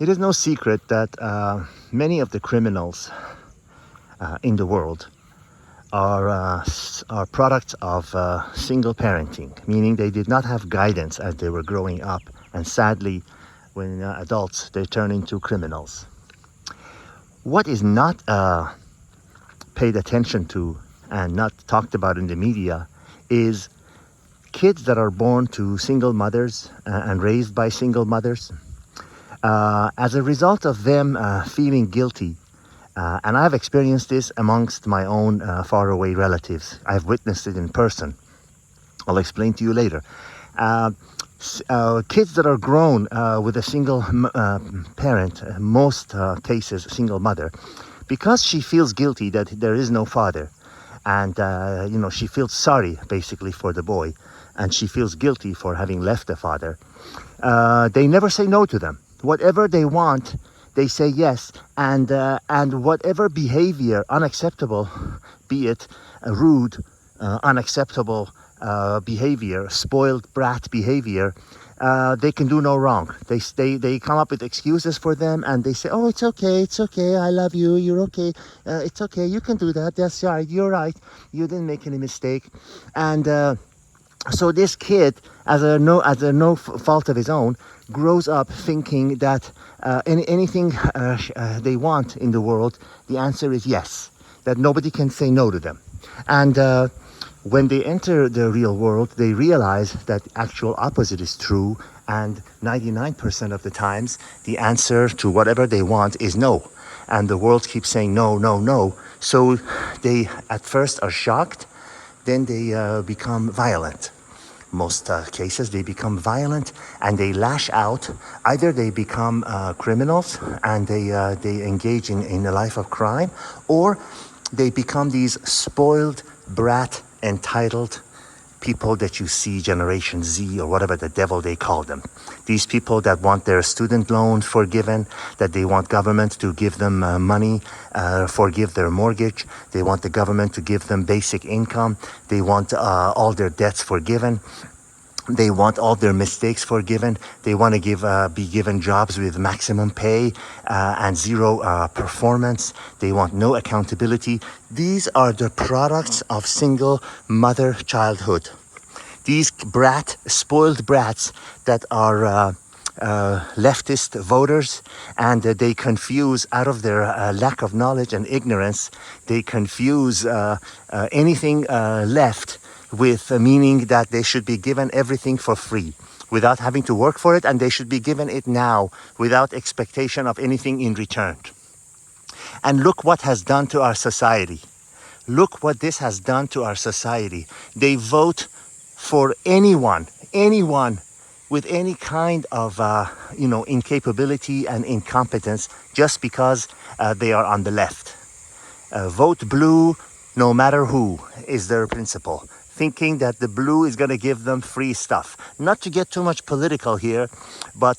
It is no secret that many of the criminals in the world are products of single parenting, meaning they did not have guidance as they were growing up, and sadly, when adults, they turn into criminals. What is not paid attention to and not talked about in the media is kids that are born to single mothers and raised by single mothers. As a result of them feeling guilty, and I've experienced this amongst my own faraway relatives. I've witnessed it in person. I'll explain to you later. Kids that are grown with a single parent, most cases single mother, because she feels guilty that there is no father, and she feels sorry basically for the boy, and she feels guilty for having left the father. They never say no to them. Whatever they want, they say yes, and whatever behavior, unacceptable, be it rude, unacceptable behavior, spoiled brat behavior, they can do no wrong. They come up with excuses for them, and they say, "Oh, it's okay, I love you, you're okay, it's okay, you can do that, that's right, you're right, you didn't make any mistake." And so this kid, as a no fault of his own, grows up thinking that anything they want in the world, the answer is yes, that nobody can say no to them. And when they enter the real world, they realize that actual opposite is true, and 99% of the times, the answer to whatever they want is no. And the world keeps saying no, no, no. So they at first are shocked, then they become violent. Most cases, they become violent and they lash out. Either they become criminals and they engage in a life of crime, or they become these spoiled brat, entitled people that you see, Generation Z or whatever the devil they call them. These people that want their student loans forgiven, that they want government to give them money, forgive their mortgage. They want the government to give them basic income. They want all their debts forgiven. They want all their mistakes forgiven. They want to be given jobs with maximum pay and zero performance. They want no accountability. These are the products of single mother childhood. These spoiled brats that are leftist voters, and they confuse, out of their lack of knowledge and ignorance, they confuse anything left with meaning that they should be given everything for free without having to work for it, and they should be given it now without expectation of anything in return. And look what has done to our society. Look what this has done to our society. They vote for anyone with any kind of incapability and incompetence just because they are on the left. Vote blue no matter who is their principle, thinking that the blue is going to give them free stuff. Not to get too much political here, but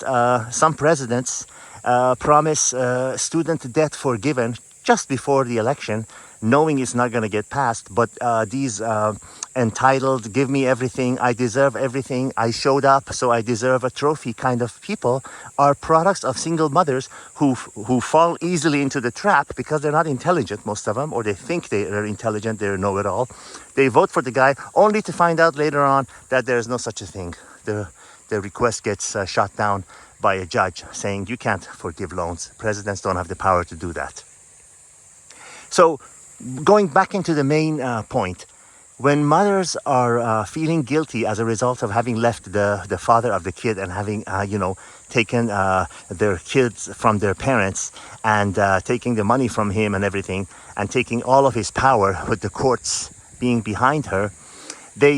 some presidents promise student debt forgiven just before the election, knowing it's not going to get passed. But these entitled, give me everything, I deserve everything, I showed up, so I deserve a trophy kind of people are products of single mothers who fall easily into the trap because they're not intelligent, most of them, or they think they're intelligent, they know-it-all. They vote for the guy only to find out later on that there's no such a thing. The request gets shot down by a judge saying you can't forgive loans. Presidents don't have the power to do that. So going back into the main point, when mothers are feeling guilty as a result of having left the father of the kid and having, taken their kids from their parents and taking the money from him and everything, and taking all of his power with the courts being behind her, they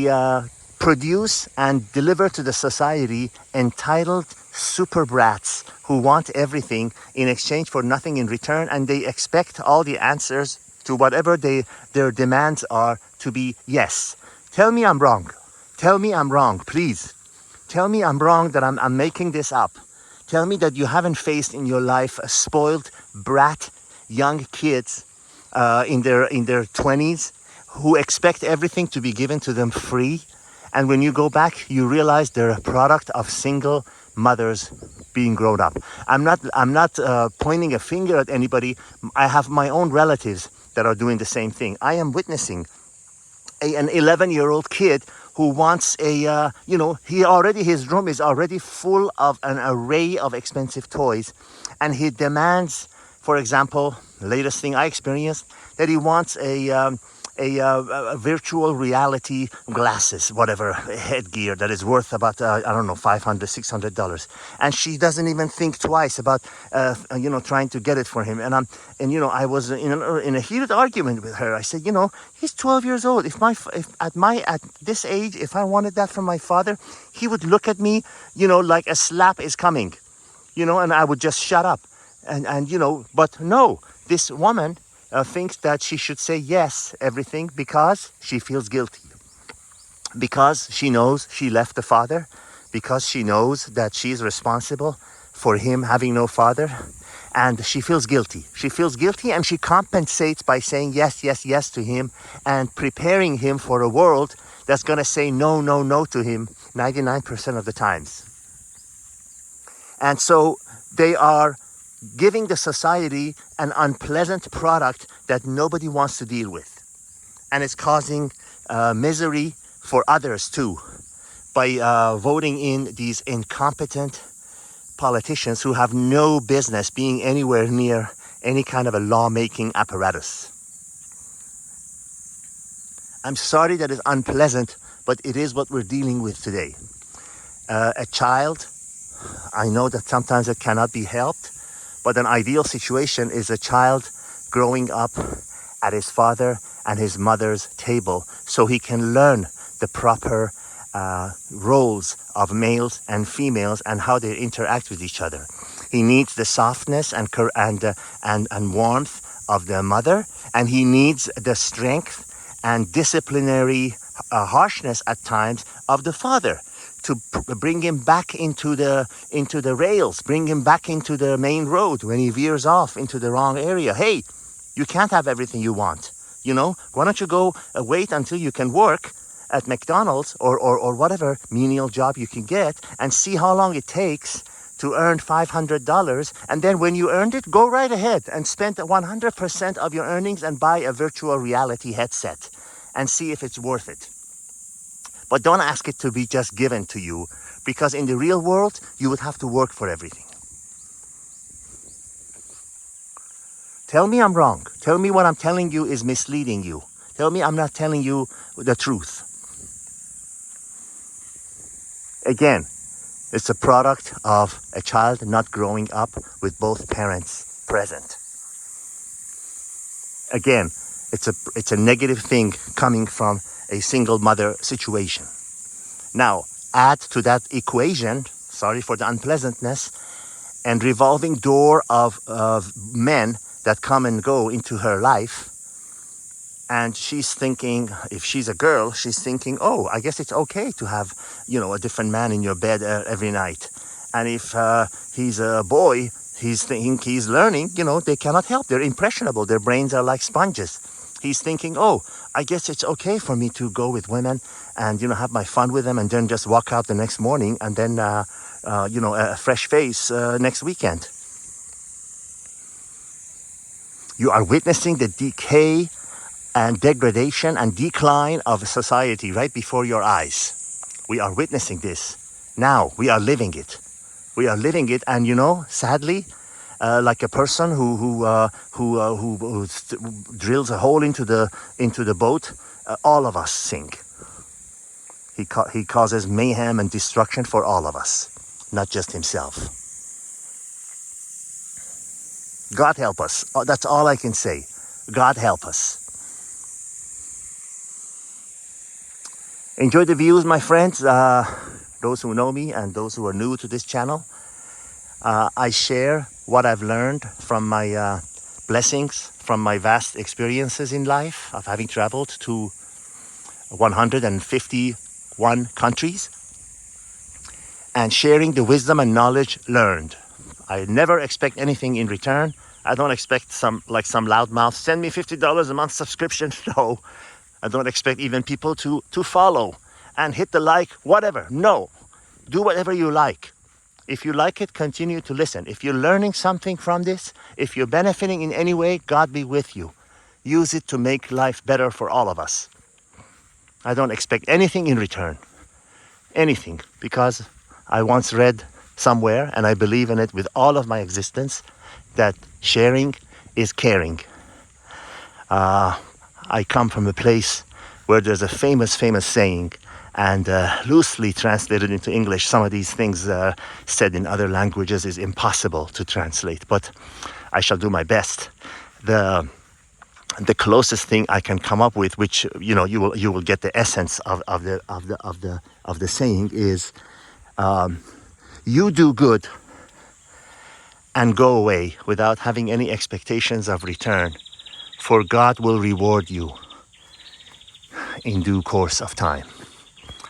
produce and deliver to the society entitled super brats who want everything in exchange for nothing in return, and they expect all the answers to whatever their demands are to be yes. Tell me I'm wrong. Tell me I'm wrong, please. Tell me I'm wrong, that I'm making this up. Tell me that you haven't faced in your life a spoiled brat young kids in their 20s who expect everything to be given to them free. And when you go back, you realize they're a product of single mothers, being grown up. I'm not pointing a finger at anybody. I have my own relatives that are doing the same thing. I am witnessing an 11-year-old kid who wants his room is already full of an array of expensive toys, and he demands, for example, the latest thing I experienced, that he wants a virtual reality glasses, whatever headgear that is worth about I don't know, $500-$600, and she doesn't even think twice about trying to get it for him. I was in a heated argument with her. I said, he's 12 years old. If at this age, if I wanted that from my father, he would look at me, like a slap is coming, and I would just shut up. But no, this woman thinks that she should say yes everything because she feels guilty, because she knows she left the father, because she knows that she's responsible for him having no father, and she feels guilty. She feels guilty, and she compensates by saying yes, yes, yes to him, and preparing him for a world that's going to say no, no, no to him 99% of the times. And so they are giving the society an unpleasant product that nobody wants to deal with. And it's causing misery for others too, by voting in these incompetent politicians who have no business being anywhere near any kind of a lawmaking apparatus. I'm sorry that it's unpleasant, but it is what we're dealing with today. A child, I know that sometimes it cannot be helped, but an ideal situation is a child growing up at his father and his mother's table, so he can learn the proper roles of males and females and how they interact with each other. He needs the softness and warmth of the mother, and he needs the strength and disciplinary harshness at times of the father, to bring him back into the rails, bring him back into the main road when he veers off into the wrong area. Hey, you can't have everything you want. Why don't you go wait until you can work at McDonald's or whatever menial job you can get, and see how long it takes to earn $500, and then when you earned it, go right ahead and spend 100% of your earnings and buy a virtual reality headset and see if it's worth it. But don't ask it to be just given to you, because in the real world, you would have to work for everything. Tell me I'm wrong. Tell me what I'm telling you is misleading you. Tell me I'm not telling you the truth. Again, it's a product of a child not growing up with both parents present. Again, it's a negative thing coming from a single mother situation. Now, add to that equation, sorry for the unpleasantness, and revolving door of men that come and go into her life. And she's thinking, if she's a girl, she's thinking, oh, I guess it's okay to have, a different man in your bed every night. And if he's a boy, he's learning, they cannot help. They're impressionable. Their brains are like sponges. He's thinking, oh, I guess it's okay for me to go with women and, have my fun with them, and then just walk out the next morning, and then, a fresh face next weekend. You are witnessing the decay and degradation and decline of society right before your eyes. We are witnessing this now. We are living it. We are living it, and sadly, like a person who drills a hole into the boat, all of us sink. He causes mayhem and destruction for all of us, not just himself. God help us. That's all I can say. God help us. Enjoy the views, my friends. Those who know me and those who are new to this channel. I share what I've learned from my blessings, from my vast experiences in life of having traveled to 151 countries, and sharing the wisdom and knowledge learned. I never expect anything in return. I don't expect some loudmouth, send me $50 a month subscription. No, I don't expect even people to follow and hit the like, whatever. No, do whatever you like. If you like it, continue to listen. If you're learning something from this, if you're benefiting in any way, God be with you. Use it to make life better for all of us. I don't expect anything in return. Anything. Because I once read somewhere, and I believe in it with all of my existence, that sharing is caring. I come from a place where there's a famous saying, and loosely translated into English, some of these things said in other languages is impossible to translate, but I shall do my best. The closest thing I can come up with, which you will get the essence of the saying, is you do good and go away without having any expectations of return, for God will reward you in due course of time.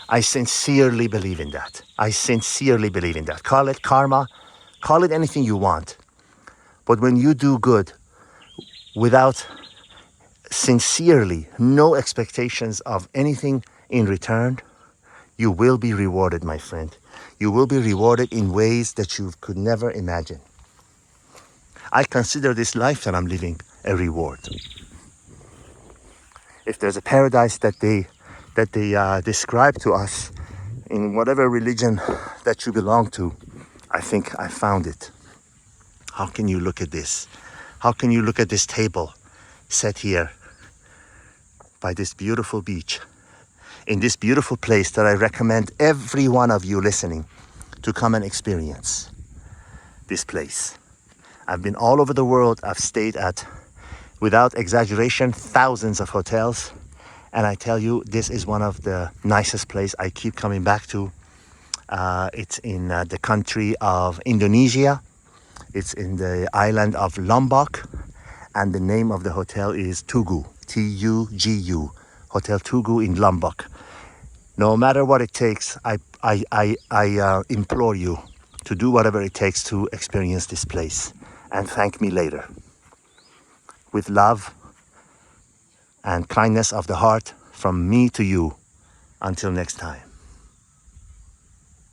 I sincerely believe in that. I sincerely believe in that. Call it karma, call it anything you want. But when you do good without sincerely, no expectations of anything in return, you will be rewarded, my friend. You will be rewarded in ways that you could never imagine. I consider this life that I'm living a reward. If there's a paradise that they describe to us in whatever religion that you belong to, I think I found it. How can you look at this? How can you look at this table set here by this beautiful beach, in this beautiful place that I recommend every one of you listening to come and experience this place? I've been all over the world. I've stayed at, without exaggeration, thousands of hotels. And I tell you, this is one of the nicest places I keep coming back to. It's in the country of Indonesia. It's in the island of Lombok. And the name of the hotel is Tugu, Tugu, Hotel Tugu in Lombok. No matter what it takes, I implore you to do whatever it takes to experience this place. And thank me later. With love and kindness of the heart from me to you. Until next time.